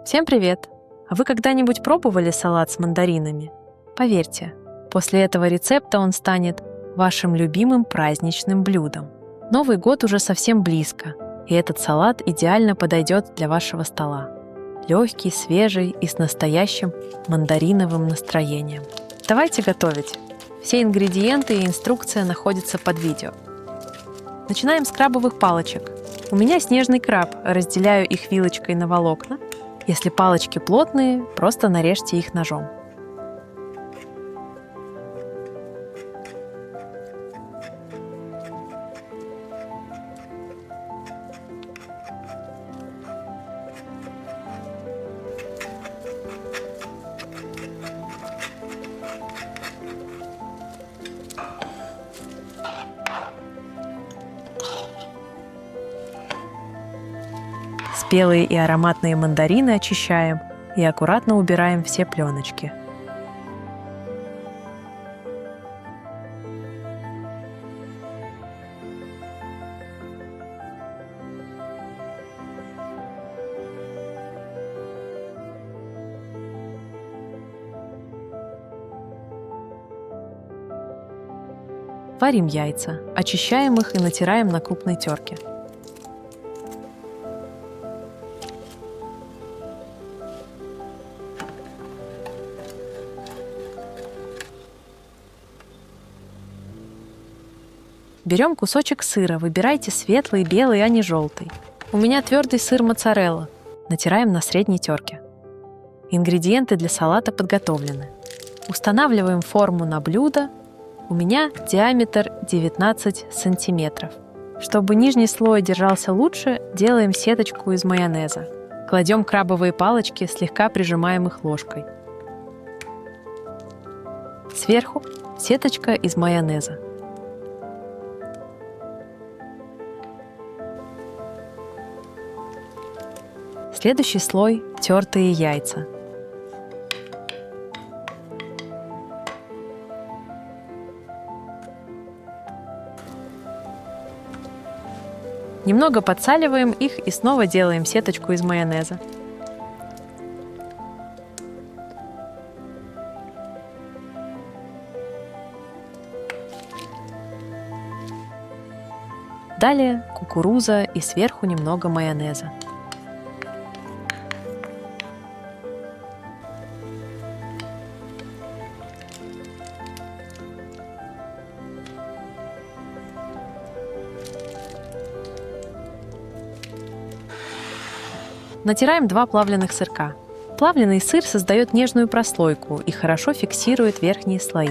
Всем привет! А вы когда-нибудь пробовали салат с мандаринами? Поверьте, после этого рецепта он станет вашим любимым праздничным блюдом. Новый год уже совсем близко, и этот салат идеально подойдет для вашего стола. Легкий, свежий и с настоящим мандариновым настроением. Давайте готовить! Все ингредиенты и инструкция находятся под видео. Начинаем с крабовых палочек. У меня снежный краб, разделяю их вилочкой на волокна. Если палочки плотные, просто нарежьте их ножом. Спелые и ароматные мандарины очищаем и аккуратно убираем все пленочки. Варим яйца, очищаем их и натираем на крупной терке. Берем кусочек сыра, выбирайте светлый, белый, а не желтый. У меня твердый сыр моцарелла. Натираем на средней терке. Ингредиенты для салата подготовлены. Устанавливаем форму на блюдо. У меня диаметр 19 сантиметров. Чтобы нижний слой держался лучше, делаем сеточку из майонеза. Кладем крабовые палочки, слегка прижимаем их ложкой. Сверху сеточка из майонеза. Следующий слой – тертые яйца. Немного подсаливаем их и снова делаем сеточку из майонеза. Далее кукуруза и сверху немного майонеза. Натираем 2 плавленых сырка. Плавленый сыр создает нежную прослойку и хорошо фиксирует верхние слои.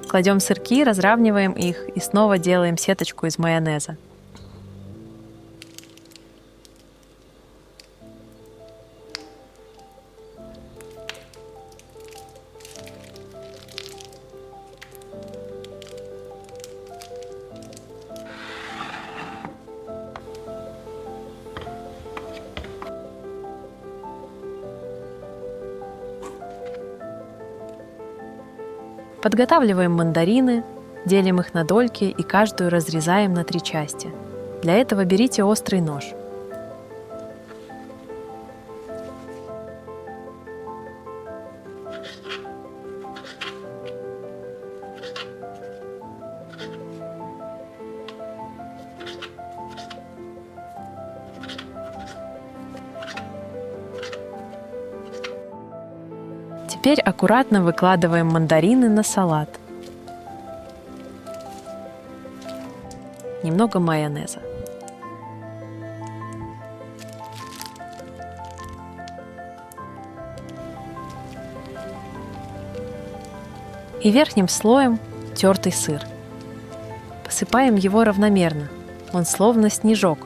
Кладем сырки, разравниваем их и снова делаем сеточку из майонеза. Подготавливаем мандарины, делим их на дольки и каждую разрезаем на 3 части. Для этого берите острый нож. Теперь аккуратно выкладываем мандарины на салат. Немного майонеза. И верхним слоем тертый сыр. Посыпаем его равномерно, он словно снежок.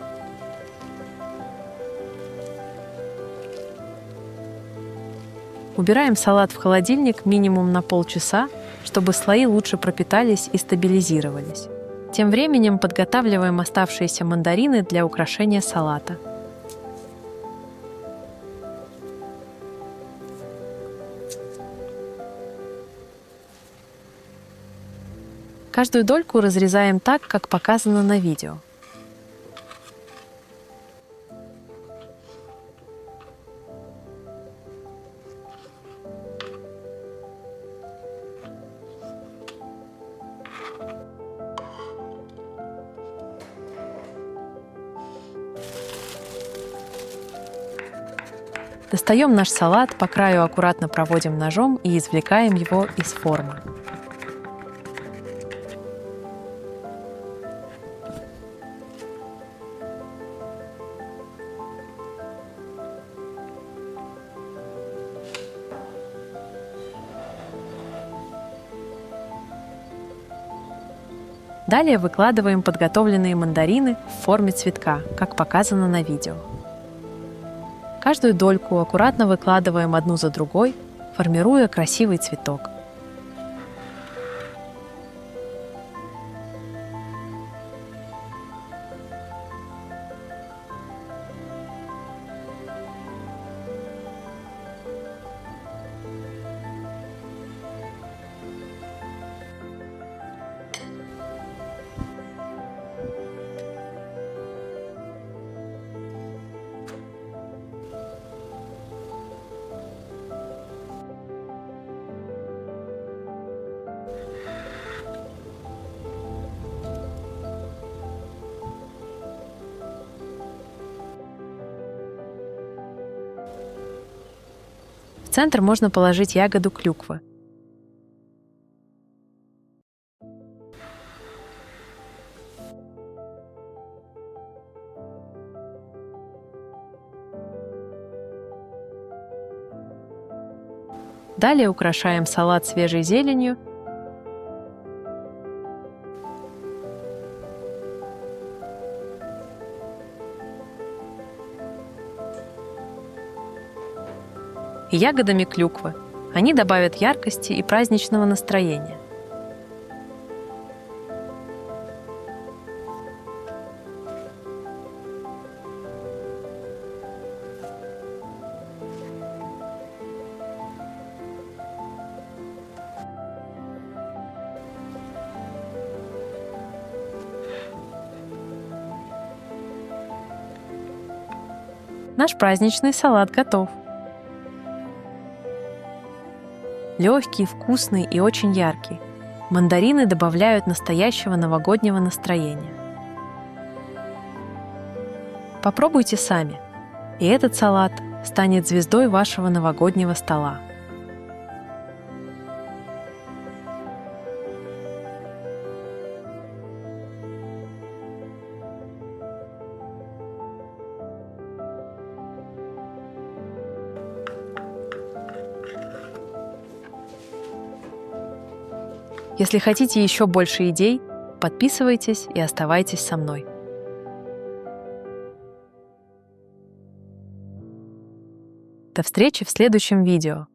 Убираем салат в холодильник минимум на полчаса, чтобы слои лучше пропитались и стабилизировались. Тем временем подготавливаем оставшиеся мандарины для украшения салата. Каждую дольку разрезаем так, как показано на видео. Достаем наш салат, по краю аккуратно проводим ножом и извлекаем его из формы. Далее выкладываем подготовленные мандарины в форме цветка, как показано на видео. Каждую дольку аккуратно выкладываем одну за другой, формируя красивый цветок. В центр можно положить ягоду клюквы. Далее украшаем салат свежей зеленью . И ягодами клюквы. Они добавят яркости и праздничного настроения. Наш праздничный салат готов. Легкий, вкусный и очень яркий. Мандарины добавляют настоящего новогоднего настроения. Попробуйте сами, и этот салат станет звездой вашего новогоднего стола. Если хотите еще больше идей, подписывайтесь и оставайтесь со мной. До встречи в следующем видео.